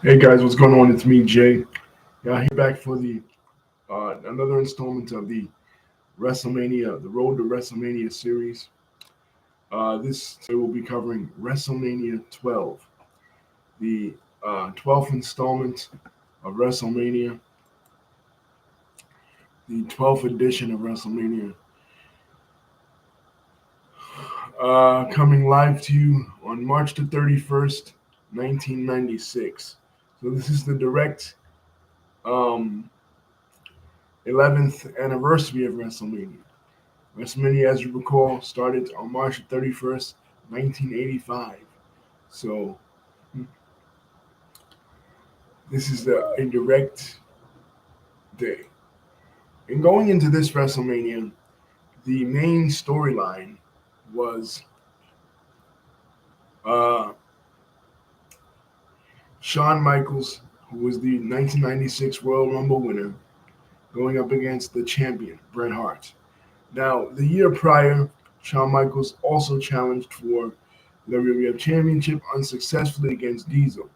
Hey guys, what's going on? It's me, Jay. Yeah, here back for the another installment of the WrestleMania, the Road to WrestleMania series. This will be covering WrestleMania 12, the 12th installment of WrestleMania, the 12th edition of WrestleMania, coming live to you on March the 31st, 1996. So this is the direct um, 11th anniversary of WrestleMania. WrestleMania, as you recall, started on March 31st, 1985. So this is a direct day. And going into this WrestleMania, the main storyline was uh, Shawn Michaels, who was the 1996 Royal Rumble winner, going up against the champion, Bret Hart. Now, the year prior, Shawn Michaels also challenged for the WWE Championship unsuccessfully against Diesel.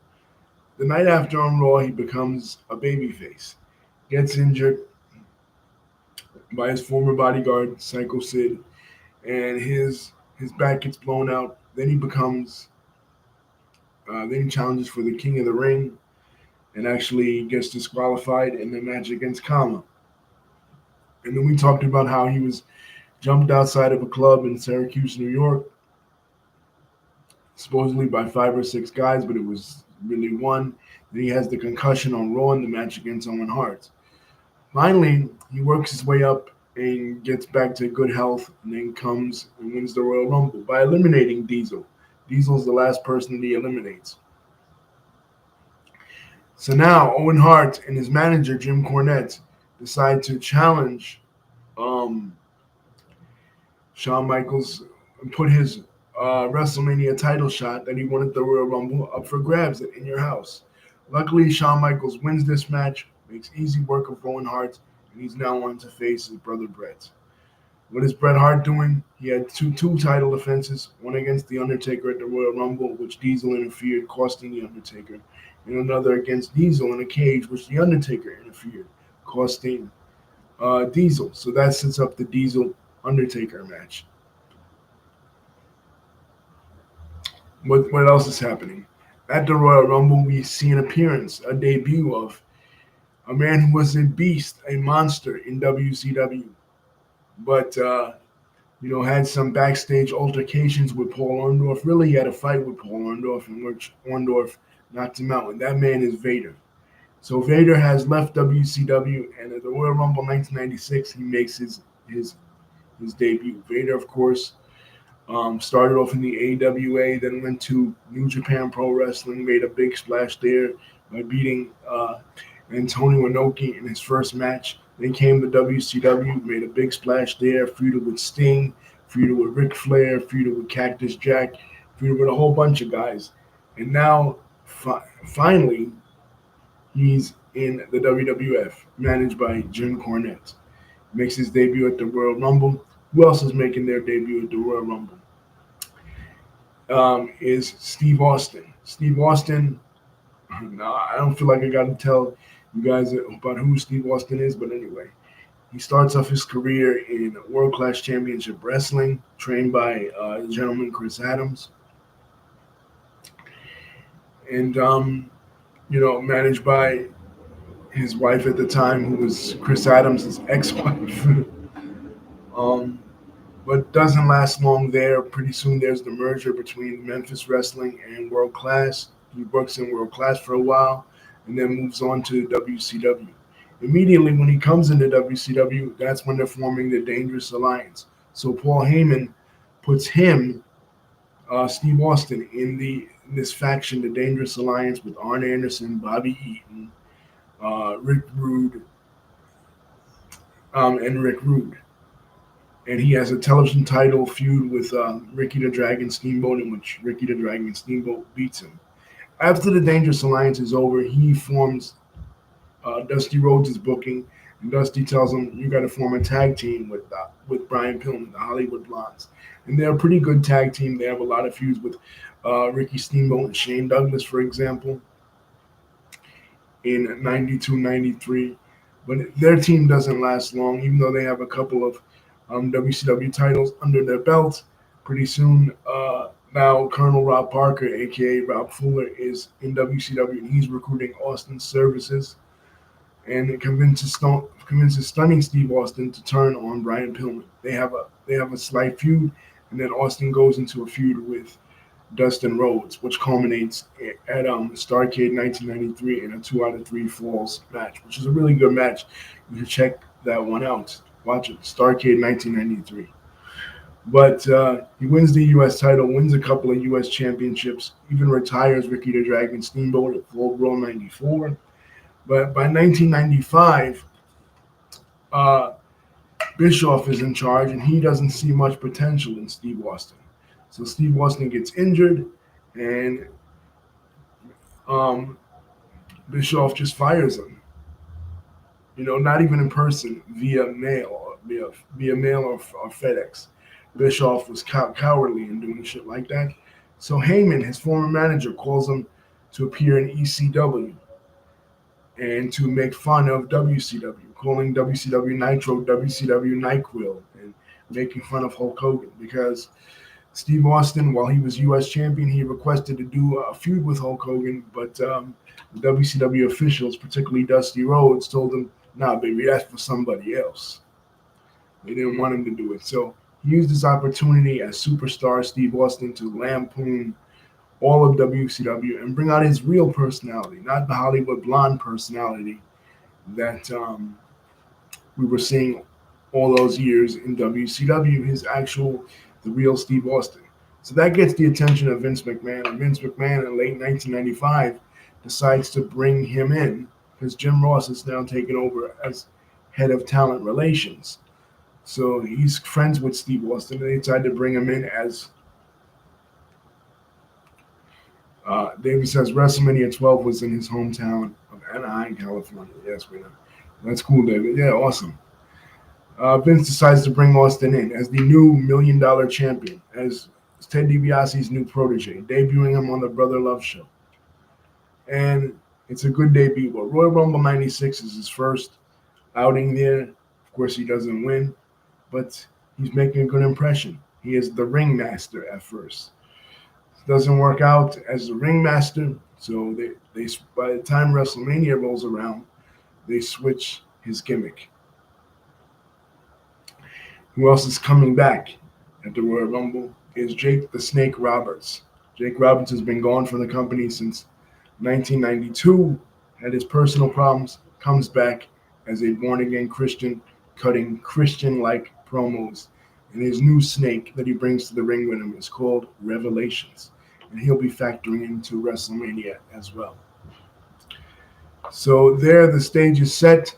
The night after on Raw, he becomes a babyface, gets injured by his former bodyguard, Psycho Sid, and his back gets blown out. Then he challenges for the King of the Ring and actually gets disqualified in the match against Kama. And then we talked about how he was jumped outside of a club in Syracuse, New York, supposedly by five or six guys, but it was really one. Then he has the concussion on Raw in the match against Owen Hart. Finally, he works his way up and gets back to good health, and then comes and wins the Royal Rumble by eliminating Diesel. Diesel's the last person that he eliminates. So now Owen Hart and his manager Jim Cornette decide to challenge um, Shawn Michaels and put his WrestleMania title shot that he won at the Royal Rumble up for grabs in your house. Luckily, Shawn Michaels wins this match, makes easy work of Owen Hart, and he's now on to face his brother Bret. What is Bret Hart doing? He had two title defenses, one against The Undertaker at the Royal Rumble, which Diesel interfered, costing The Undertaker, and another against Diesel in a cage, which The Undertaker interfered, costing Diesel. So that sets up the Diesel Undertaker match. What else is happening? At the Royal Rumble, we see an appearance, a debut of a man who was a beast, a monster in WCW, but had some backstage altercations with Paul Orndorff. Really, he had a fight with Paul Orndorff, in which Orndorff knocked him out. And that man is Vader. So Vader has left WCW, and at the Royal Rumble 1996, he makes his debut. Vader, of course, started off in the AWA, then went to New Japan Pro Wrestling, made a big splash there by beating Antonio Inoki in his first match. Then came to WCW, made a big splash there, feuded with Sting, feuded with Ric Flair, feuded with Cactus Jack, feuded with a whole bunch of guys. And now, finally, he's in the WWF, managed by Jim Cornette. Makes his debut at the Royal Rumble. Who else is making their debut at the Royal Rumble? Is Steve Austin. Steve Austin, no, I don't feel like I got to tell you guys about who Steve Austin is, but anyway, he starts off his career in World Class Championship Wrestling, trained by the gentleman Chris Adams, and managed by his wife at the time, who was Chris Adams' ex-wife. um, but doesn't last long there. Pretty soon, there's the merger between Memphis Wrestling and World Class. He works in World Class for a while, and then moves on to WCW. Immediately when he comes into WCW, that's when they're forming the Dangerous Alliance. So Paul Heyman puts him, Steve Austin, in this faction, the Dangerous Alliance, with Arn Anderson, Bobby Eaton, Rick Rude, and Rick Rude. And he has a television title feud with Ricky the Dragon Steamboat, in which Ricky the Dragon Steamboat beats him. After the Dangerous Alliance is over, he forms Dusty Rhodes' booking, and Dusty tells him, "You got to form a tag team with Brian Pillman, the Hollywood Blondes." And they're a pretty good tag team. They have a lot of feuds with Ricky Steamboat and Shane Douglas, for example. in 92, 93. But their team doesn't last long, even though they have a couple of WCW titles under their belt. Pretty soon, now Colonel Rob Parker, aka Rob Fuller, is in WCW and he's recruiting Austin's services and convinces stunning Steve Austin to turn on Brian Pillman. They have a slight feud, and then Austin goes into a feud with Dustin Rhodes, which culminates at Starrcade 1993 in a 2 out of 3 falls match, which is a really good match. You can check that one out. Watch it, Starrcade 1993. But he wins the U.S. title, wins a couple of U.S. championships, even retires Ricky the Dragon Steamboat at Full Brawl 94. But by 1995, uh, Bischoff is in charge, and he doesn't see much potential in Steve Austin. So Steve Austin gets injured, and um, Bischoff just fires him. Not even in person, via mail, via mail or FedEx. Bischoff was cowardly in doing shit like that. So Heyman, his former manager, calls him to appear in ECW and to make fun of WCW, calling WCW Nitro WCW NyQuil, and making fun of Hulk Hogan because Steve Austin, while he was U.S. champion, he requested to do a feud with Hulk Hogan, but the WCW officials, particularly Dusty Rhodes, told him, "Nah, baby, that's for somebody else." They didn't want him to do it. So he used this opportunity as superstar Steve Austin to lampoon all of WCW and bring out his real personality, not the Hollywood blonde personality that we were seeing all those years in WCW, the real Steve Austin. So that gets the attention of Vince McMahon. And Vince McMahon in late 1995 decides to bring him in because Jim Ross is now taken over as head of talent relations. So he's friends with Steve Austin, and they decided to bring him in as David says WrestleMania 12 was in his hometown of Anaheim, California. Yes, we know. That's cool, David. Yeah, awesome. Vince decides to bring Austin in as the new $1 Million champion, as Ted DiBiase's new protege, debuting him on the Brother Love show. And it's a good debut. But Royal Rumble 96 is his first outing there. Of course, he doesn't win, but he's making a good impression. He is the ringmaster at first. Doesn't work out as the ringmaster, so they by the time WrestleMania rolls around, they switch his gimmick. Who else is coming back at the Royal Rumble is Jake the Snake Roberts. Jake Roberts has been gone from the company since 1992, had his personal problems, comes back as a born-again Christian, cutting Christian-like promos. And his new snake that he brings to the ring with him is called Revelations. And he'll be factoring into WrestleMania as well. So there, the stage is set.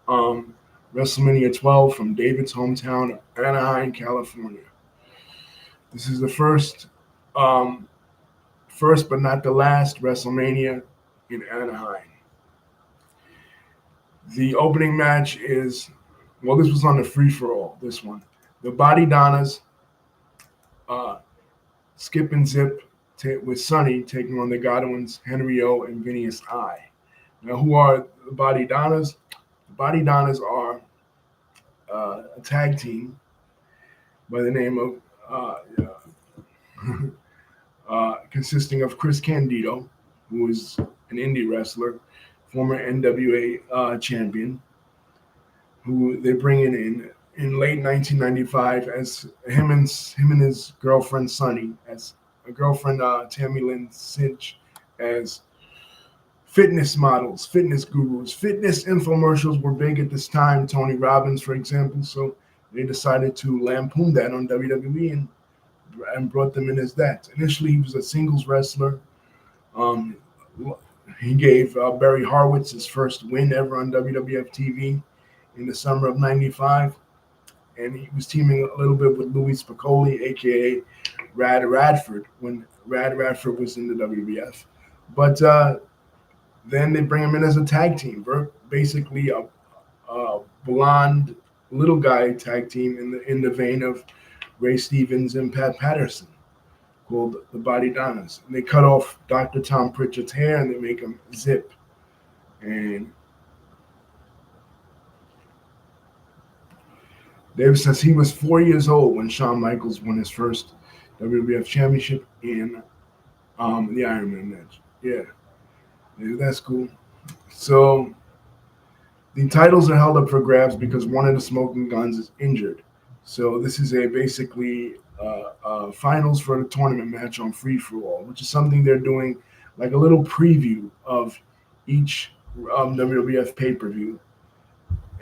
WrestleMania 12 from David's hometown of Anaheim, California. This is the first but not the last WrestleMania in Anaheim. The opening match is, this was on the free-for-all, this one. The Body Donnas, Skip and Zip with Sonny taking on the Godwins, Henry O, and Phineas I. Now, who are the Body Donnas? The Body Donnas are a tag team by the name of consisting of Chris Candido, who is an indie wrestler, former NWA champion, who they bring in late 1995 as him and his girlfriend Sunny, as a girlfriend Tammy Lynn Cinch, as fitness models, fitness gurus. Fitness infomercials were big at this time, Tony Robbins, for example, so they decided to lampoon that on WWE and brought them in as that. Initially, he was a singles wrestler. He gave Barry Horowitz his first win ever on WWF TV in the summer of 95. And he was teaming a little bit with Louis Spicoli, a.k.a. Rad Radford, when Rad Radford was in the WWF. But then they bring him in as a tag team, basically a blonde little guy tag team in the vein of Ray Stevens and Pat Patterson, called the Body Donnas. And they cut off Dr. Tom Pritchard's hair and they make him Zip. And David says he was 4 years old when Shawn Michaels won his first WWF Championship in the Iron Man match. Yeah, that's cool. So the titles are held up for grabs because one of the Smoking Guns is injured. So this is a basically finals for the tournament match on Free for All, which is something they're doing like a little preview of each WWF pay per view.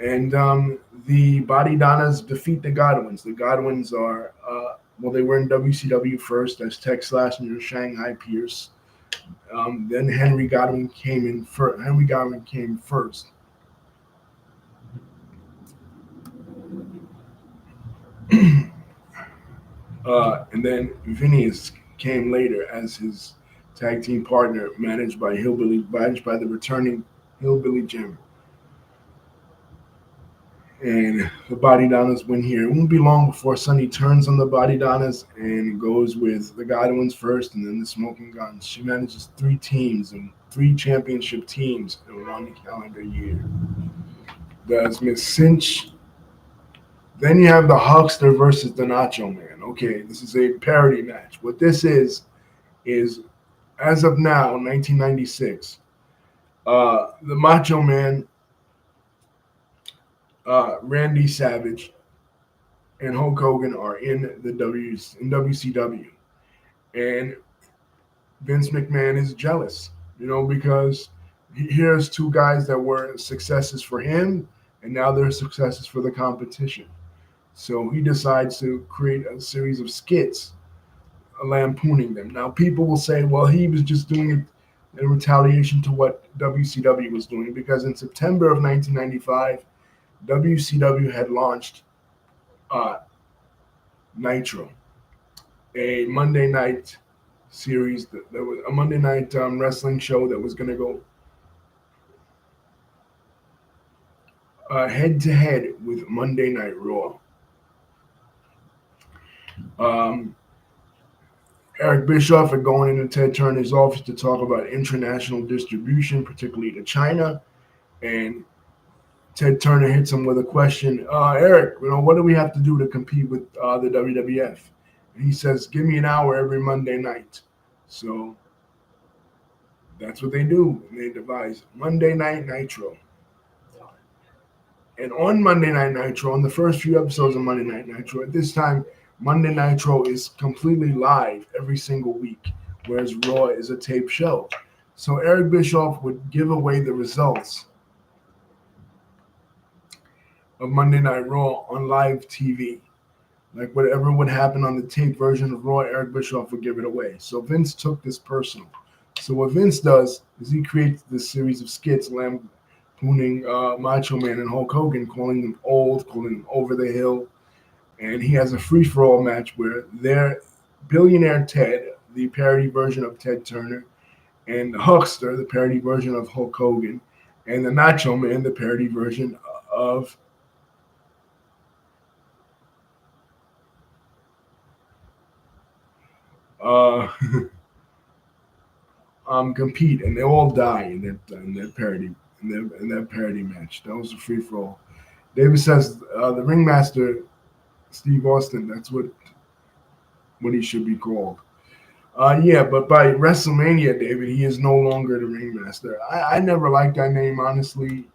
And the Body Donnas defeat the Godwins. The Godwins are well, they were in WCW first as Tex Slash and Shanghai Pierce. Then Henry Godwin came in first. Henry Godwin came first. And then Phineas came later as his tag team partner, managed by the returning Hillbilly Jim. And the Body Donnas win here. It won't be long before Sunny turns on the Body Donnas and goes with the Godwins first and then the Smoking Guns. She manages 3 teams and 3 championship teams in one calendar year. Does Miss Cinch. Then you have the Hulkster versus the Nacho Man. Okay, this is a parody match. What this is as of now, 1996, the Macho Man, Randy Savage, and Hulk Hogan are in WCW, and Vince McMahon is jealous, because here's 2 guys that were successes for him, and now they're successes for the competition. So he decides to create a series of skits lampooning them. Now, people will say, well, he was just doing it in retaliation to what WCW was doing, because in September of 1995, WCW had launched uh, Nitro, a Monday night series that was a Monday night wrestling show that was going to go head to head with Monday Night Raw. Eric Bischoff had gone into Ted Turner's office to talk about international distribution, particularly to China, and Ted Turner hits him with a question. Eric, what do we have to do to compete with the WWF? And he says, give me an hour every Monday night. So that's what they do. And they devise Monday Night Nitro. And on Monday Night Nitro, on the first few episodes of Monday Night Nitro, at this time, Monday Nitro is completely live every single week, whereas Raw is a tape show. So Eric Bischoff would give away the results of Monday Night Raw on live TV. Like whatever would happen on the tape version of Raw, Eric Bischoff would give it away. So Vince took this personal. So what Vince does is he creates this series of skits lampooning Macho Man and Hulk Hogan, calling them old, calling them over the hill. And he has a free-for-all match where they're Billionaire Ted, the parody version of Ted Turner, and the Hulkster, the parody version of Hulk Hogan, and the Nacho Man, the parody version of compete, and they all die in that parody in that parody match. That was a free for all. David says the ringmaster Steve Austin. That's what he should be called. Yeah, but by WrestleMania, David, he is no longer the ringmaster. I never liked that name, honestly.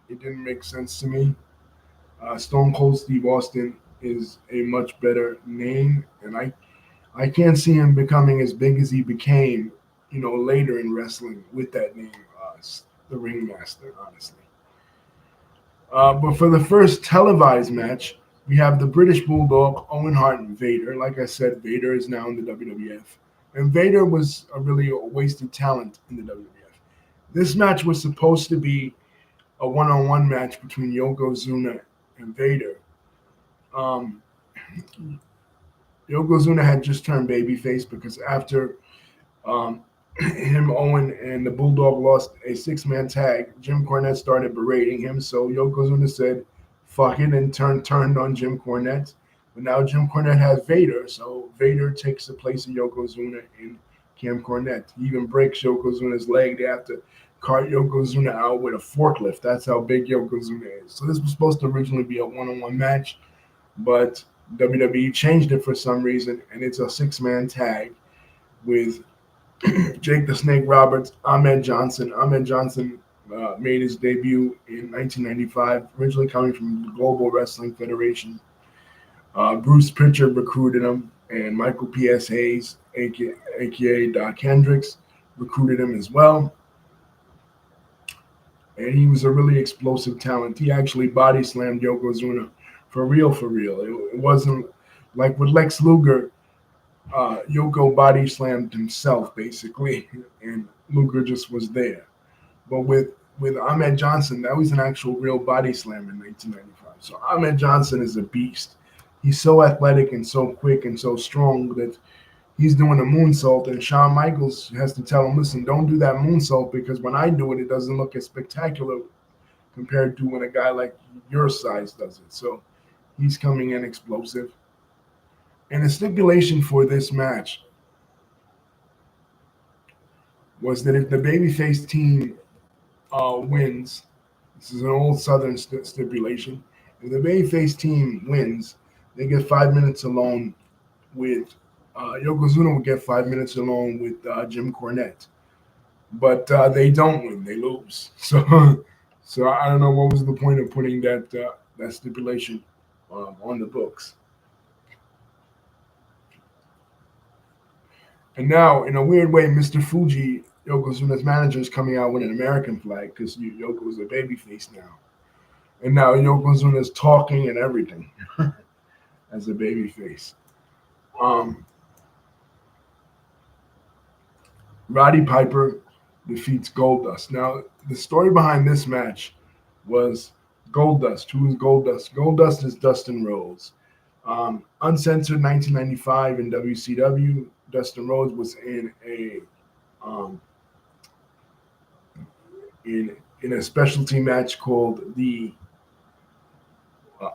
It didn't make sense to me. Stone Cold Steve Austin is a much better name, and I can't see him becoming as big as he became, later in wrestling with that name, the Ringmaster, honestly. But for the first televised match, we have the British Bulldog, Owen Hart, and Vader. Like I said, Vader is now in the WWF. And Vader was a really wasted talent in the WWF. This match was supposed to be a one-on-one match between Yokozuna and Vader. Um, Yokozuna had just turned babyface because after him, Owen, and the Bulldog lost a 6-man tag, Jim Cornette started berating him. So Yokozuna said, fuck it, and turned on Jim Cornette. But now Jim Cornette has Vader, so Vader takes the place of Yokozuna in Camp Cornette. He even breaks Yokozuna's leg. They have to cart Yokozuna out with a forklift. That's how big Yokozuna is. So this was supposed to originally be a one-on-one match, but WWE changed it for some reason, and it's a six-man tag with Jake the Snake Roberts, Ahmed Johnson. Ahmed Johnson made his debut in 1995, originally coming from the Global Wrestling Federation. Bruce Pritchard recruited him, and Michael P.S. Hayes, aka Doc Hendricks, recruited him as well. And he was a really explosive talent. He actually body slammed Yokozuna for real, for real. It wasn't like with Lex Luger. Yoko body slammed himself basically, and Luger just was there. But with Ahmed Johnson, that was an actual real body slam in 1995. So Ahmed Johnson is a beast. He's so athletic and so quick and so strong that he's doing a moonsault, and Shawn Michaels has to tell him, listen, don't do that moonsault because when I do it, it doesn't look as spectacular compared to when a guy like your size does it. So he's coming in explosive. And the stipulation for this match was that if the babyface team wins, this is an old Southern stipulation, if the babyface team wins, they get 5 minutes alone with Yokozuna will get 5 minutes alone with Jim Cornette. But they don't win; they lose. So I don't know what was the point of putting that stipulation on the books. And now, in a weird way, Mr. Fuji, Yokozuna's manager, is coming out with an American flag because Yoko is a babyface now. And now Yokozuna's talking and everything as a babyface. Roddy Piper defeats Goldust. Now, the story behind this match was Goldust. Who is Goldust? Goldust is Dustin Rhodes. Uncensored 1995 in WCW. Dustin Rhodes was in a specialty match called a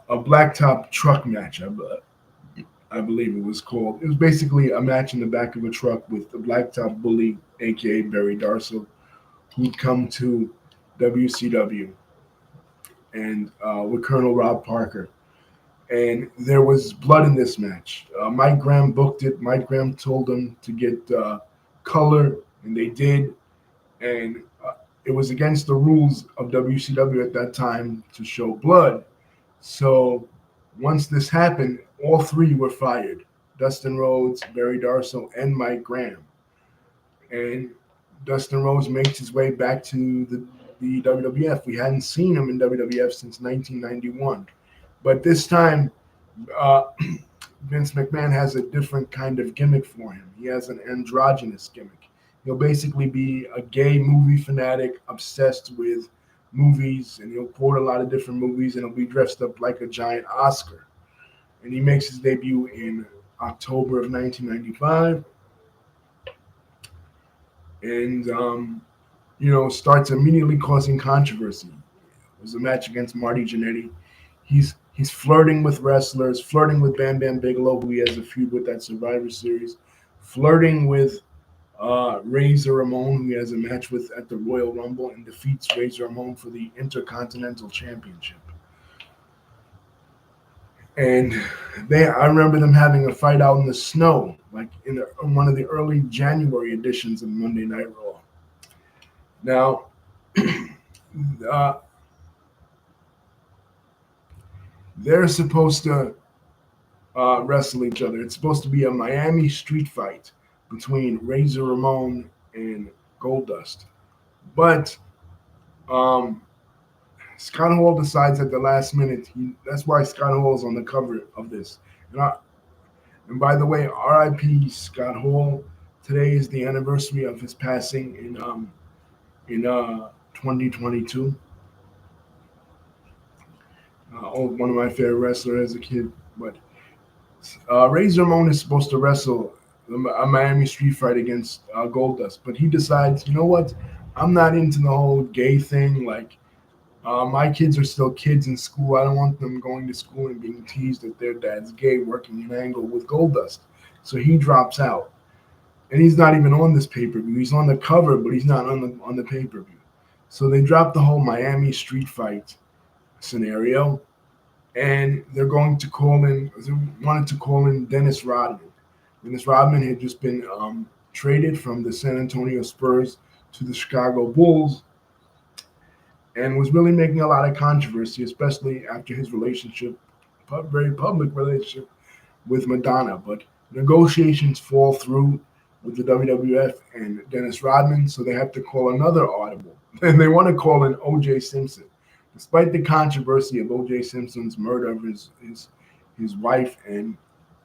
blacktop truck match. I believe it was called. It was basically a match in the back of a truck with the blacktop bully, aka Barry Darsow, who'd come to WCW, and with Colonel Rob Parker. And there was blood in this match. Mike Graham booked it. Mike Graham told them to get color, and they did. And it was against the rules of WCW at that time to show blood. So once this happened, all three were fired. Dustin Rhodes, Barry Darsow, and Mike Graham. And Dustin Rhodes makes his way back to the WWF. We hadn't seen him in WWF since 1991. But this time, Vince McMahon has a different kind of gimmick for him. He has an androgynous gimmick. He'll basically be a gay movie fanatic obsessed with movies, and he'll quote a lot of different movies, and he'll be dressed up like a giant Oscar. And he makes his debut in October of 1995. And, starts immediately causing controversy. It was a match against Marty Jannetty. He's flirting with wrestlers, flirting with Bam Bam Bigelow, who he has a feud with at Survivor Series, flirting with Razor Ramon, who he has a match with at the Royal Rumble, and defeats Razor Ramon for the Intercontinental Championship. And I remember them having a fight out in the snow, like in one of the early January editions of Monday Night Raw. Now, they're supposed to wrestle each other. It's supposed to be a Miami street fight between Razor Ramon and Goldust. But Scott Hall decides at the last minute. That's why Scott Hall is on the cover of this. And by the way, R.I.P. Scott Hall. Today is the anniversary of his passing in 2022. One of my favorite wrestlers as a kid. But Razor Ramon is supposed to wrestle a Miami street fight against Goldust, but he decides, you know what? I'm not into the whole gay thing. Like, my kids are still kids in school. I don't want them going to school and being teased that their dad's gay, working an angle with Goldust. So he drops out, and he's not even on this pay-per-view. He's on the cover, but he's not on the pay-per-view. So they dropped the whole Miami street fight scenario, and they're going to call in. They wanted to call in Dennis Rodman. Dennis Rodman had just been traded from the San Antonio Spurs to the Chicago Bulls, and was really making a lot of controversy, especially after his relationship, very public relationship with Madonna. But negotiations fall through with the WWF and Dennis Rodman, so they have to call another audible. And they want to call in O.J. Simpson. Despite the controversy of O.J. Simpson's murder of his wife and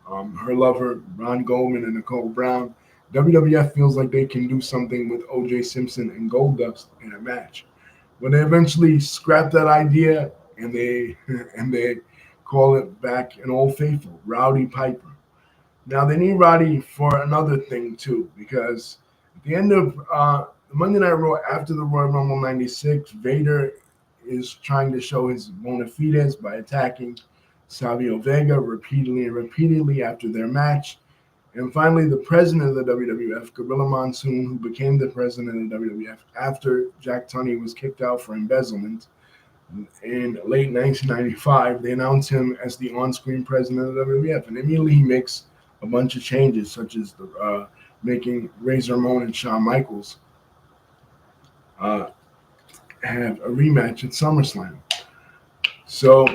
her lover, Ron Goldman and Nicole Brown, WWF feels like they can do something with O.J. Simpson and Goldust in a match. When they eventually scrap that idea and they and they call it back an old faithful, Rowdy Piper. Now they need Roddy for another thing too, because at the end of Monday Night Raw after the Royal Rumble '96, Vader is trying to show his bona fides by attacking Savio Vega repeatedly and repeatedly after their match. And finally, the president of the WWF, Gorilla Monsoon, who became the president of the WWF after Jack Tunney was kicked out for embezzlement in late 1995, they announced him as the on-screen president of the WWF. And immediately he makes a bunch of changes, such as making Razor Ramon and Shawn Michaels uh, have a rematch at SummerSlam. So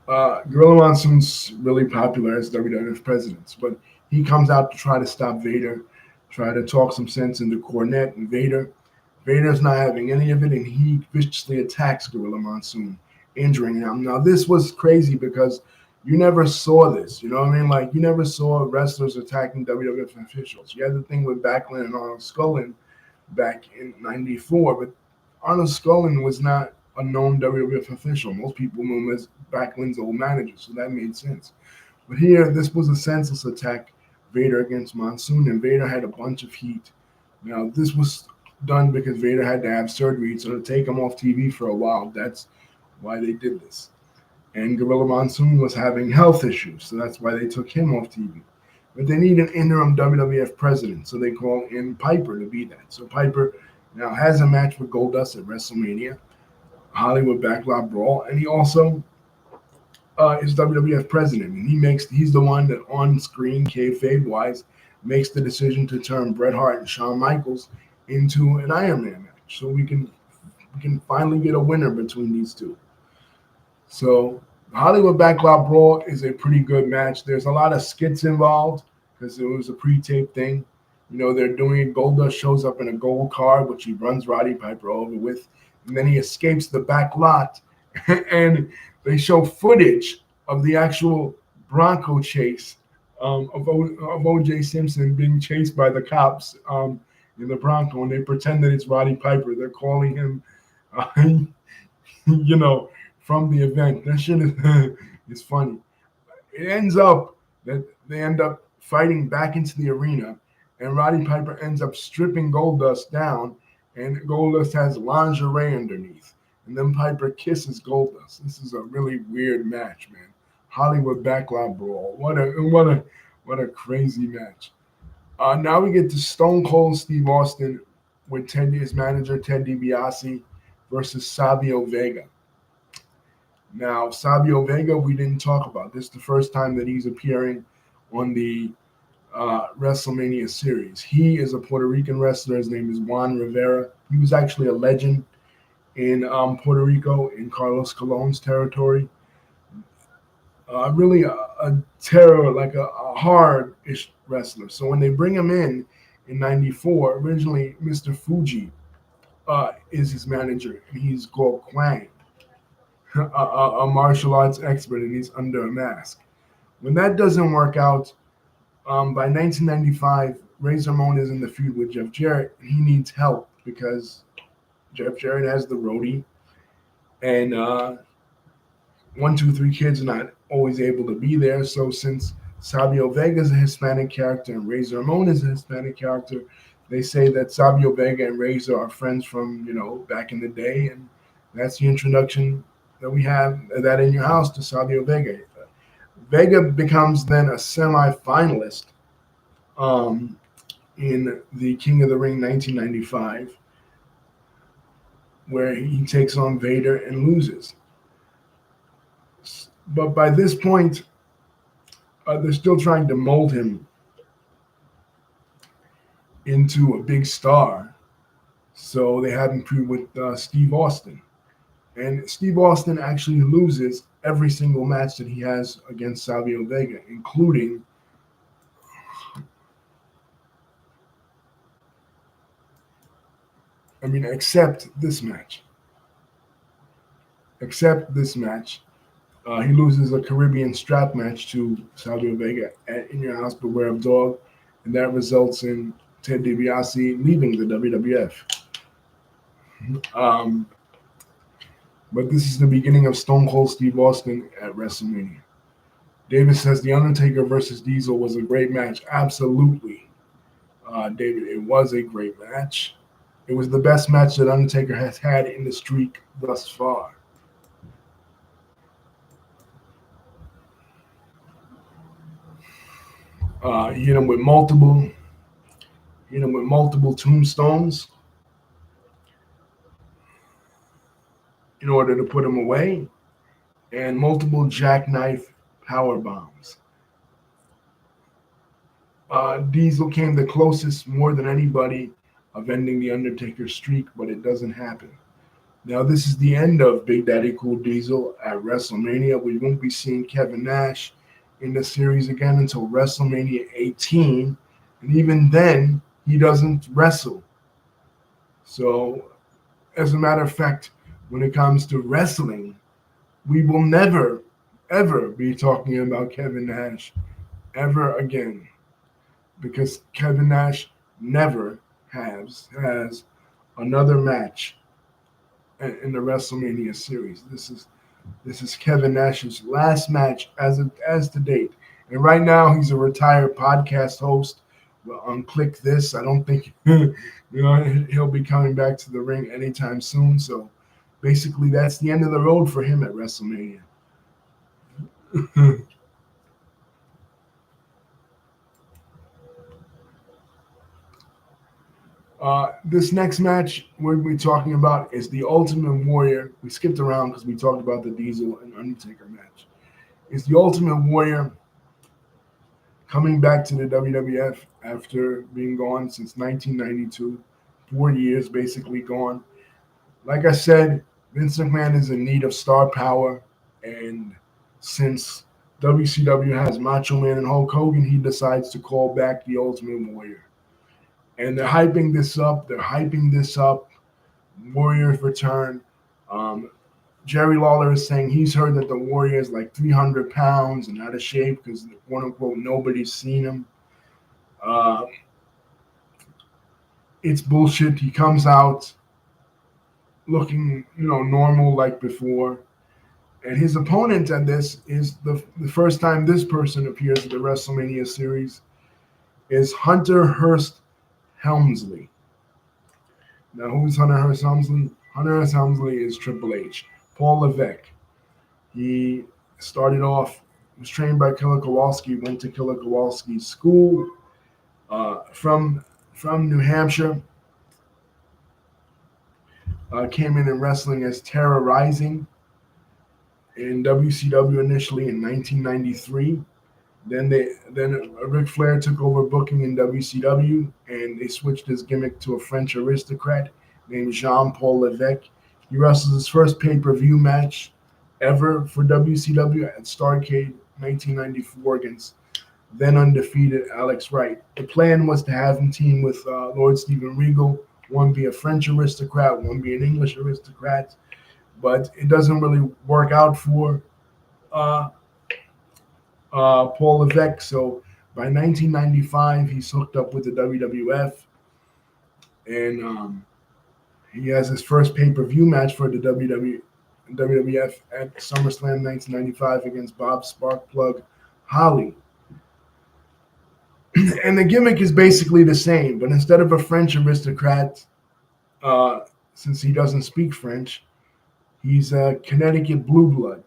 Gorilla Monsoon's really popular as WWF president, but he comes out to try to stop Vader, try to talk some sense into Cornette and Vader's not having any of it, and he viciously attacks Gorilla Monsoon, injuring him. Now, this was crazy because you never saw this. You know what I mean? Like, you never saw wrestlers attacking WWF officials. You had the thing with Backlund and Arnold Scullin back in '94, but Arnold Scullin was not a known WWF official. Most people knew him as Backlund's old manager, so that made sense. But here, this was a senseless attack, Vader against Monsoon, and Vader had a bunch of heat. Now, this was done because Vader had to have surgery, so to take him off TV for a while, that's why they did this. And Gorilla Monsoon was having health issues, so that's why they took him off TV. But they need an interim WWF president, so they call in Piper to be that. So Piper now has a match with Goldust at WrestleMania, Hollywood Backlot Brawl, and he also is WWF president, and he's the one that on screen, kayfabe wise, makes the decision to turn Bret Hart and Shawn Michaels into an Iron Man match, so we can finally get a winner between these two. So Hollywood Backlot Brawl is a pretty good match. There's a lot of skits involved because it was a pre-taped thing. You know, they're doing it. Goldust shows up in a gold car, which he runs Roddy Piper over with, and then he escapes the back lot, and they show footage of the actual Bronco chase of O.J. Simpson being chased by the cops in the Bronco, and they pretend that it's Roddy Piper. They're calling him, you know, from the event. That shit is funny. It ends up that they end up fighting back into the arena, and Roddy Piper ends up stripping Goldust down, and Goldust has lingerie underneath. And then Piper kisses Goldust. This is a really weird match, man. Hollywood Backlot Brawl. What a crazy match. Now we get to Stone Cold Steve Austin with his manager Ted DiBiase versus Savio Vega. Now, Savio Vega, we didn't talk about. This is the first time that he's appearing on the WrestleMania series. He is a Puerto Rican wrestler. His name is Juan Rivera. He was actually a legend in Puerto Rico, in Carlos Colon's territory. Really a terror, like a hard-ish wrestler. So when they bring him in '94, originally Mr. Fuji is his manager, and he's called Quang, a martial arts expert, and he's under a mask. When that doesn't work out, by 1995, Razor Ramon is in the feud with Jeff Jarrett, and he needs help because Jeff Jarrett has the roadie, and 1-2-3 Kid's not always able to be there. So since Savio Vega is a Hispanic character and Razor Ramon is a Hispanic character, they say that Savio Vega and Razor are friends from, back in the day, and that's the introduction that we have, that in your house, to Savio Vega. Vega becomes then a semi-finalist in the King of the Ring 1995. where he takes on Vader and loses. But by this point, they're still trying to mold him into a big star. So they have him feud with Steve Austin. And Steve Austin actually loses every single match that he has against Savio Vega, including except this match. Except this match. He loses a Caribbean strap match to Savio Vega at In Your House Beware of Dog, and that results in Ted DiBiase leaving the WWF. Um, but this is the beginning of Stone Cold Steve Austin at WrestleMania. David says The Undertaker versus Diesel was a great match. Absolutely, David, it was a great match. It was the best match that Undertaker has had in the streak thus far. He hit him with multiple tombstones in order to put him away, and multiple jackknife power bombs. Diesel came the closest, more than anybody, of ending the Undertaker streak, but it doesn't happen. Now, this is the end of Big Daddy Cool Diesel at WrestleMania. We won't be seeing Kevin Nash in the series again until WrestleMania 18, and even then, he doesn't wrestle. So, as a matter of fact, when it comes to wrestling, we will never, ever be talking about Kevin Nash ever again, because Kevin Nash never has another match in the WrestleMania series. This is Kevin Nash's last match as to date, and right now he's a retired podcast host. Well, on Click This, I don't think he'll be coming back to the ring anytime soon. So basically, that's the end of the road for him at WrestleMania. This next match we'll be talking about is the Ultimate Warrior. We skipped around because we talked about the Diesel and Undertaker match. It's the Ultimate Warrior coming back to the WWF after being gone since 1992. 4 years basically gone. Like I said, Vince McMahon is in need of star power, and since WCW has Macho Man and Hulk Hogan, he decides to call back the Ultimate Warrior. And they're hyping this up. Warrior's return. Jerry Lawler is saying he's heard that the Warrior is like 300 pounds and out of shape because, quote unquote, nobody's seen him. It's bullshit. He comes out looking, normal like before. And his opponent at this is the first time this person appears at the WrestleMania series is Hunter Hearst Helmsley. Now, who's Hunter Hearst Helmsley? Hunter Hearst Helmsley is Triple H. Paul Levesque. He started off, was trained by Killer Kowalski, went to Killer Kowalski's school from New Hampshire. Came in wrestling as Terra Rising in WCW initially in 1993. Then Ric Flair took over booking in WCW, and they switched his gimmick to a French aristocrat named Jean-Paul Levesque. He wrestled his first pay-per-view match ever for WCW at Starrcade 1994 against then undefeated Alex Wright. The plan was to have him team with Lord Steven Regal, one be a French aristocrat, one be an English aristocrat, but it doesn't really work out for Paul Levesque. So by 1995, he's hooked up with the WWF, and he has his first pay-per-view match for the WWF at SummerSlam 1995 against Bob Sparkplug Holly. And the gimmick is basically the same, but instead of a French aristocrat, since he doesn't speak French, he's a Connecticut blue blood.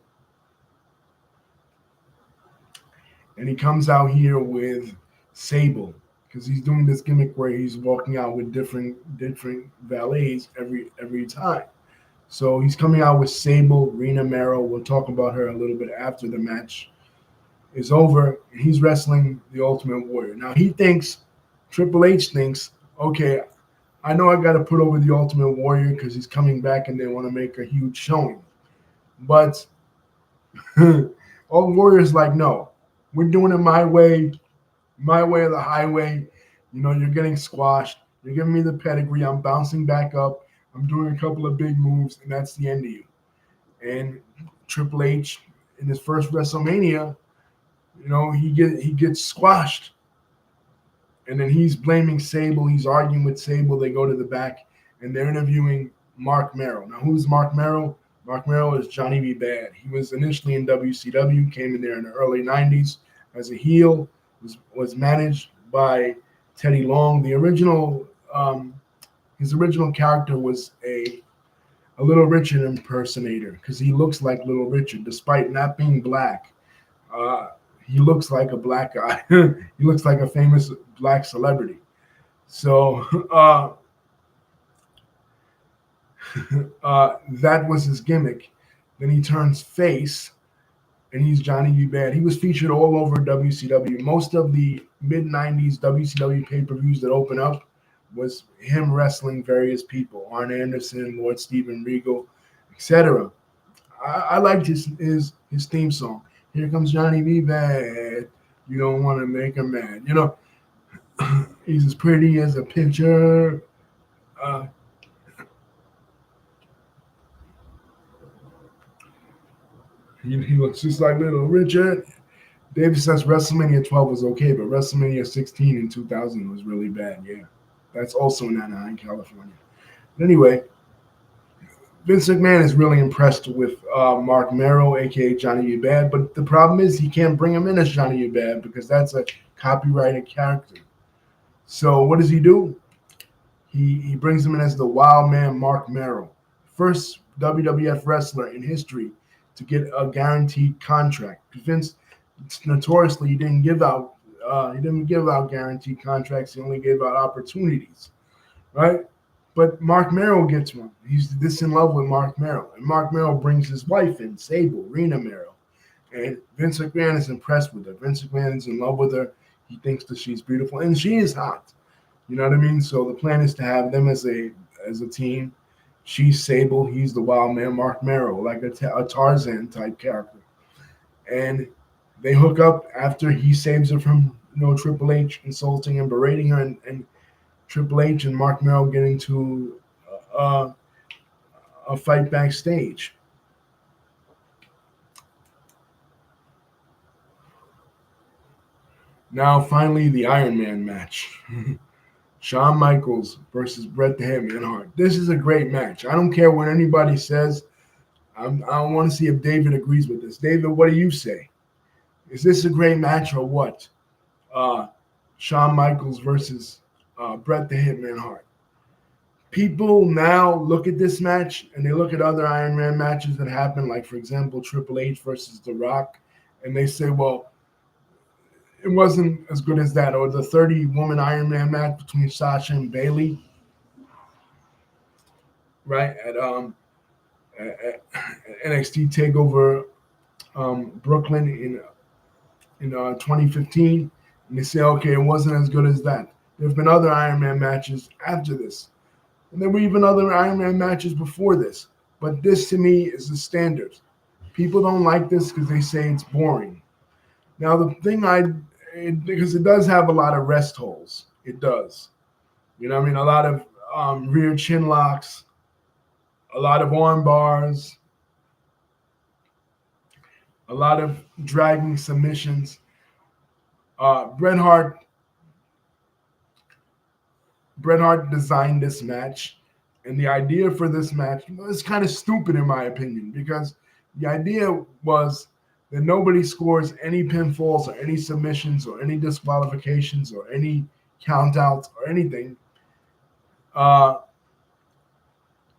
And he comes out here with Sable, because he's doing this gimmick where he's walking out with different valets every time. So he's coming out with Sable, Rena Mero. We'll talk about her a little bit after the match is over. And he's wrestling the Ultimate Warrior. Now he thinks, Triple H thinks, okay, I know I got to put over the Ultimate Warrior because he's coming back and they want to make a huge showing. But all the Warriors like, no, we're doing it my way or the highway. You know, you're getting squashed. You're giving me the pedigree. I'm bouncing back up. I'm doing a couple of big moves, and that's the end of you. And Triple H, in his first WrestleMania, you know, he gets squashed. And then he's blaming Sable. He's arguing with Sable. They go to the back, and they're interviewing Mark Merrill. Now, who's Mark Merrill? Mark Merrill is Johnny B. Bad. He was initially in WCW, came in there in the early 90s as a heel, was managed by Teddy Long. The original, his original character was a Little Richard impersonator because he looks like Little Richard, despite not being black. Uh, he looks like a black guy. He looks like a famous black celebrity. So that was his gimmick. Then he turns face, and he's Johnny B. Bad. He was featured all over WCW. Most of the mid-90s WCW pay-per-views that open up was him wrestling various people, Arn Anderson, Lord Steven Regal, etc. I liked his theme song. Here comes Johnny B. Bad. You don't want to make him mad. You know, he's as pretty as a picture. He looks just like Little Richard. David says WrestleMania 12 was okay, but WrestleMania 16 in 2000 was really bad. Yeah, that's also in Anaheim, California. But anyway, Vince McMahon is really impressed with Mark Merrow, aka Johnny B. Bad, but the problem is he can't bring him in as Johnny B. Bad because that's a copyrighted character. So what does he do? He brings him in as the Wild Man Mark Merrow, first WWF wrestler in history to get a guaranteed contract. Vince notoriously he didn't give out guaranteed contracts. He only gave out opportunities, right? But Mark Merrill gets one. He's this in love with Mark Merrill, and Mark Merrill brings his wife in, Sable, Rena Merrill, and Vince McMahon is impressed with her. Vince McMahon is in love with her. He thinks that she's beautiful, and she is hot. You know what I mean? So the plan is to have them as a team. She's Sable. He's the Wild Man, Mark Merrill, like a Tarzan type character, and they hook up after he saves her from Triple H insulting and berating her, and Triple H and Mark Merrill get into a fight backstage. Now, finally, the Iron Man match. Shawn Michaels versus Bret the Hitman Hart. This is a great match. I don't care what anybody says. I want to see if David agrees with this. David, what do you say? Is this a great match or what? Shawn Michaels versus Bret the Hitman Hart. People now look at this match and they look at other Iron Man matches that happen, like, for example, Triple H versus The Rock, and they say, well, it wasn't as good as that. Or the 30-woman Iron Man match between Sasha and Bayley, right, at NXT TakeOver Brooklyn in 2015. And they say, okay, it wasn't as good as that. There have been other Iron Man matches after this. And there were even other Iron Man matches before this. But this, to me, is the standard. People don't like this because they say it's boring. Now, the thing because it does have a lot of rest holds. It does. You know what I mean? A lot of rear chin locks, a lot of arm bars, a lot of dragging submissions. Bret Hart designed this match, and the idea for this match was kind of stupid in my opinion, because the idea was that nobody scores any pinfalls or any submissions or any disqualifications or any countouts or anything,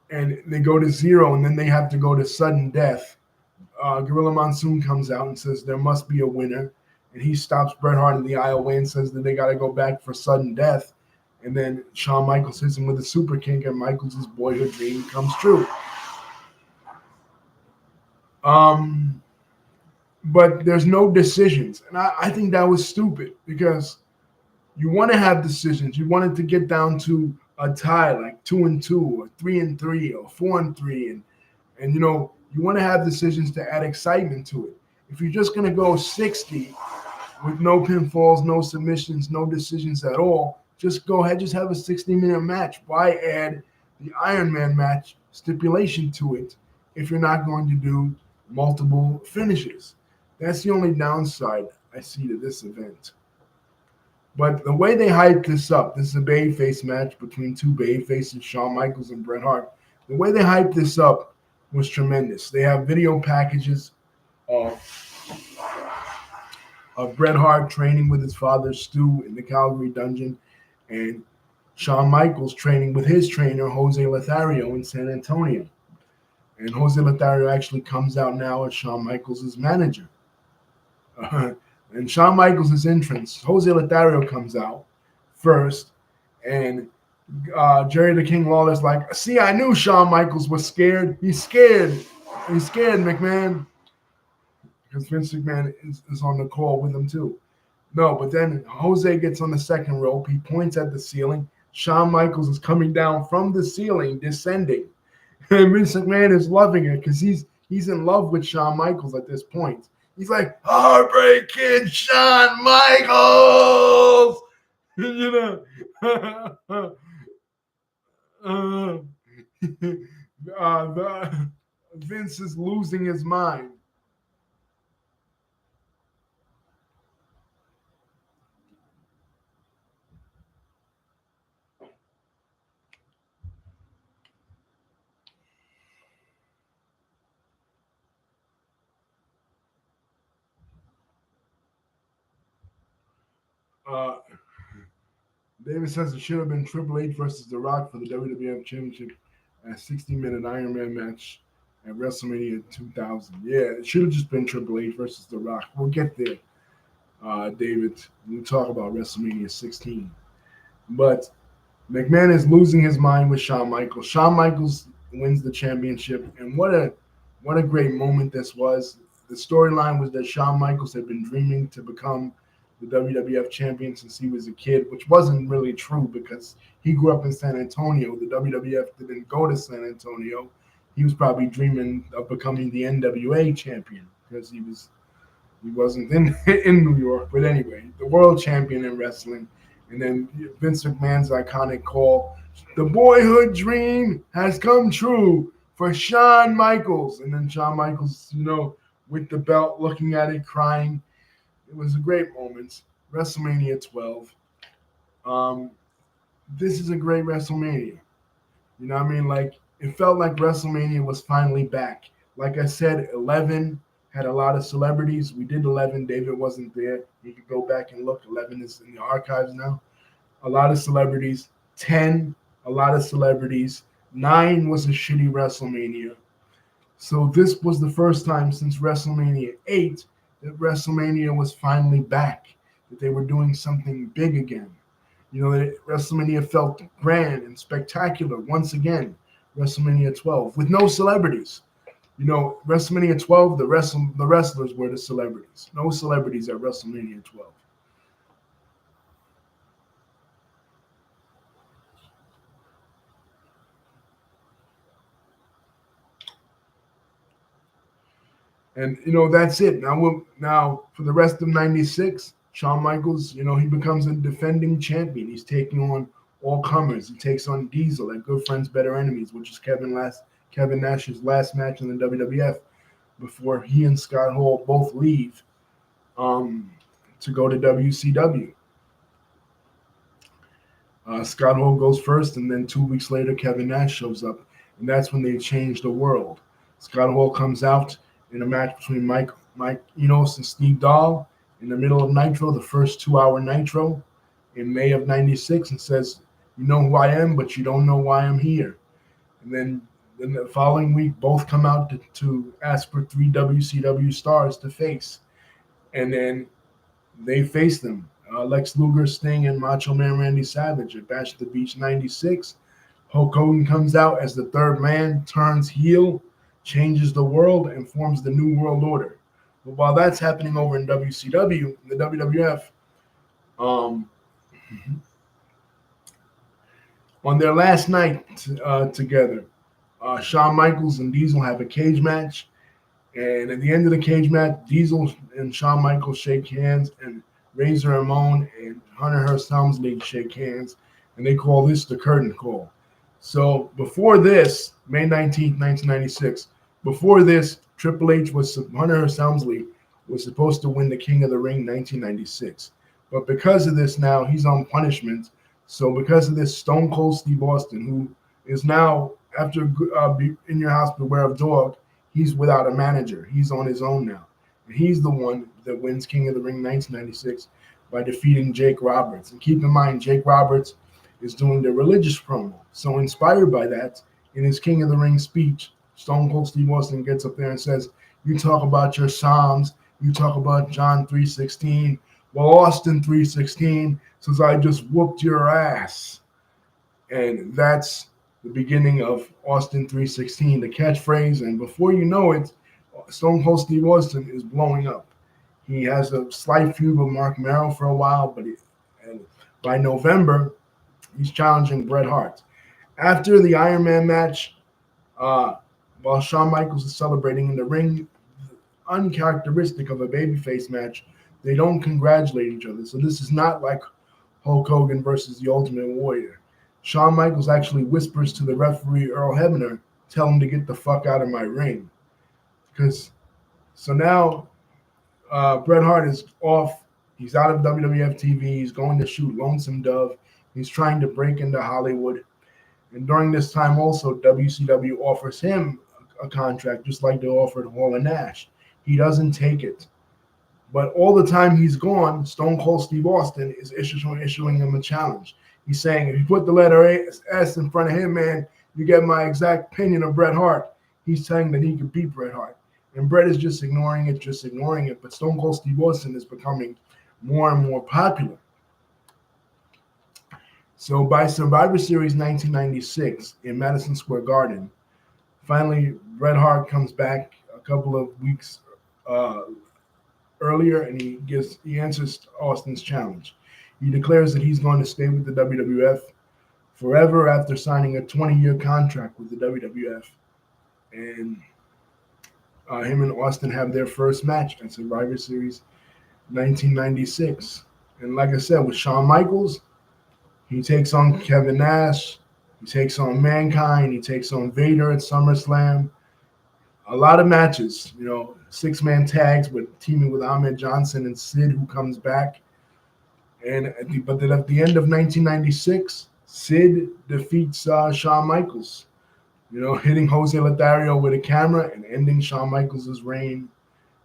and they go to zero, and then they have to go to sudden death. Gorilla Monsoon comes out and says there must be a winner, and he stops Bret Hart in the aisleway and says that they got to go back for sudden death. And then Shawn Michaels hits him with a super kick, and Michaels' boyhood dream comes true. Um, but there's no decisions. And I think that was stupid because you want to have decisions. You want it to get down to a tie, like 2-2 or 3-3 or 4-3. And you want to have decisions to add excitement to it. If you're just going to go 60 with no pinfalls, no submissions, no decisions at all, just go ahead, just have a 60-minute match. Why add the Iron Man match stipulation to it if you're not going to do multiple finishes? That's the only downside I see to this event. But the way they hyped this up, this is a babyface match between two babyfaces, Shawn Michaels and Bret Hart. The way they hyped this up was tremendous. They have video packages of Bret Hart training with his father Stu in the Calgary dungeon, and Shawn Michaels training with his trainer Jose Lothario in San Antonio. And Jose Lothario actually comes out now as Shawn Michaels' manager. And Shawn Michaels' entrance, Jose Lothario comes out first, and Jerry the King Lawler's like, see, I knew Shawn Michaels was scared. He's scared. He's scared, McMahon. Because Vince McMahon is on the call with him too. No, but then Jose gets on the second rope. He points at the ceiling. Shawn Michaels is coming down from the ceiling, descending. And Vince McMahon is loving it because he's in love with Shawn Michaels at this point. He's like, Heartbreak Kid Shawn Michaels! Vince is losing his mind. Uh, David says it should have been Triple H versus The Rock for the WWF Championship, a 60-minute Iron Man match at WrestleMania 2000. Yeah, it should have just been Triple H versus The Rock. We'll get there, David. We'll talk about WrestleMania 16. But McMahon is losing his mind with Shawn Michaels. Shawn Michaels wins the championship, and what a great moment this was. The storyline was that Shawn Michaels had been dreaming to become the WWF champion since he was a kid, which wasn't really true because he grew up in San Antonio. The WWF didn't go to San Antonio. He was probably dreaming of becoming the NWA champion because he wasn't in in New York. But anyway, the world champion in wrestling. And then Vince McMahon's iconic call, the boyhood dream has come true for Shawn Michaels. And then Shawn Michaels, with the belt, looking at it, crying. It was a great moment. WrestleMania 12. This is a great WrestleMania. You know what I mean? Like, it felt like WrestleMania was finally back. Like I said, 11 had a lot of celebrities. We did 11. David wasn't there. You could go back and look. 11 is in the archives now. A lot of celebrities. 10, a lot of celebrities. 9 was a shitty WrestleMania. So this was the first time since WrestleMania 8 that WrestleMania was finally back, that they were doing something big again. That WrestleMania felt grand and spectacular once again. WrestleMania 12 with no celebrities. WrestleMania 12, the wrestlers were the celebrities. No celebrities at WrestleMania 12. And that's it. Now for the rest of '96, Shawn Michaels, he becomes a defending champion. He's taking on all comers. He takes on Diesel at Good Friends, Better Enemies, which is Kevin Nash's last match in the WWF before he and Scott Hall both leave to go to WCW. Scott Hall goes first, and then 2 weeks later, Kevin Nash shows up, and that's when they change the world. Scott Hall comes out in a match between Mike Enos and Steve Dahl in the middle of Nitro, the first 2-hour Nitro in May of '96, and says, "You know who I am, but you don't know why I'm here." And then the following week, both come out to ask for 3 WCW stars to face, and then they face them. Lex Luger, Sting, and Macho Man Randy Savage at Bash at the Beach '96. Hulk Hogan comes out as the third man, turns heel, changes the world and forms the new world order. But while that's happening over in WCW, in the WWF, um, on their last night together, Shawn Michaels and Diesel have a cage match. And at the end of the cage match, Diesel and Shawn Michaels shake hands, and Razor Ramon and Hunter Hearst Helmsley shake hands, and they call this the curtain call. So before this, May 19th, 1996, before this, Triple H was Hunter Hearst Helmsley was supposed to win the King of the Ring 1996. But because of this now, he's on punishment. So because of this, Stone Cold Steve Austin, who is now, after In Your House Beware of Dog, he's without a manager. He's on his own now. And he's the one that wins King of the Ring 1996 by defeating Jake Roberts. And keep in mind, Jake Roberts is doing the religious promo. So inspired by that, in his King of the Ring speech, Stone Cold Steve Austin gets up there and says, "You talk about your Psalms, you talk about John 3:16. Well, Austin 3:16 says, I just whooped your ass." And that's the beginning of Austin 3:16, the catchphrase. And before you know it, Stone Cold Steve Austin is blowing up. He has a slight feud with Mark Merrill for a while, but and by November, he's challenging Bret Hart. After the Iron Man match, while Shawn Michaels is celebrating in the ring, uncharacteristic of a babyface match, they don't congratulate each other. So this is not like Hulk Hogan versus the Ultimate Warrior. Shawn Michaels actually whispers to the referee, Earl Hebner, tell him to get the fuck out of my ring. So now Bret Hart is off. He's out of WWF TV. He's going to shoot Lonesome Dove. He's trying to break into Hollywood. And during this time also, WCW offers him a contract, just like they offered Hall and Nash. He doesn't take it. But all the time he's gone, Stone Cold Steve Austin is issuing him a challenge. He's saying, if you put the letter S in front of him, man, you get my exact opinion of Bret Hart. He's saying that he can beat Bret Hart. And Bret is just ignoring it. But Stone Cold Steve Austin is becoming more and more popular. So by Survivor Series 1996 in Madison Square Garden, finally Bret Hart comes back a couple of weeks earlier, and he answers Austin's challenge. He declares that he's going to stay with the WWF forever after signing a 20-year contract with the WWF. And him and Austin have their first match at Survivor Series 1996. And like I said, with Shawn Michaels, he takes on Kevin Nash, he takes on Mankind, he takes on Vader at SummerSlam. A lot of matches, 6-man tags with teaming with Ahmed Johnson and Sid, who comes back. But then at the end of 1996, Sid defeats Shawn Michaels, hitting Jose Lothario with a camera and ending Shawn Michaels' reign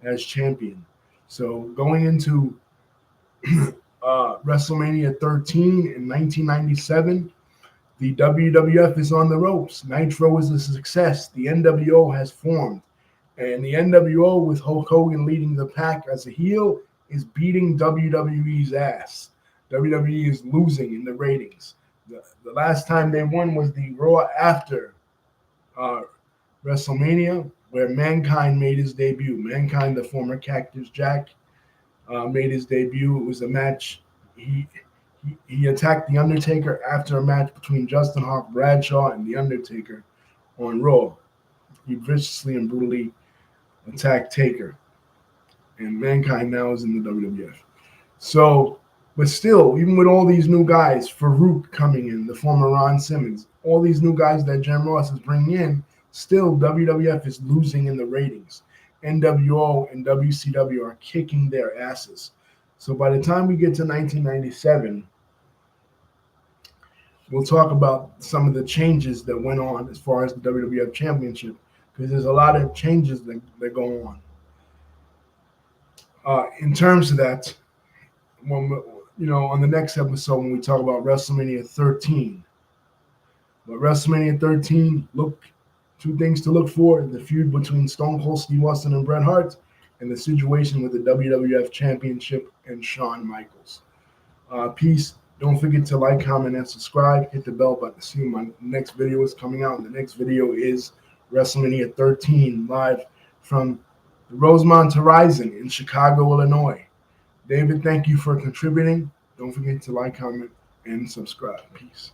as champion. So going into WrestleMania 13 in 1997, the WWF is on the ropes. Nitro is a success. The NWO has formed. And the NWO, with Hulk Hogan leading the pack as a heel, is beating WWE's ass. WWE is losing in the ratings. The last time they won was the Raw after WrestleMania, where Mankind made his debut. Mankind, the former Cactus Jack, made his debut. It was a match. He attacked The Undertaker after a match between Justin Hawk Bradshaw and The Undertaker on Raw. He viciously and brutally attacked Taker. And Mankind now is in the WWF. So, but still, even with all these new guys, Farouk coming in, the former Ron Simmons, all these new guys that Jim Ross is bringing in, still WWF is losing in the ratings. NWO and WCW are kicking their asses. So by the time we get to 1997, we'll talk about some of the changes that went on as far as the WWF Championship, because there's a lot of changes that go on. In terms of that, on the next episode when we talk about WrestleMania 13. But WrestleMania 13, two things to look for: the feud between Stone Cold Steve Austin and Bret Hart, and the situation with the WWF Championship and Shawn Michaels. Peace. Don't forget to like, comment, and subscribe. Hit the bell button to see when my next video is coming out. And the next video is Wrestlemania 13, live from the Rosemont Horizon in Chicago, Illinois. David, thank you for contributing. Don't forget to like, comment, and subscribe. Peace.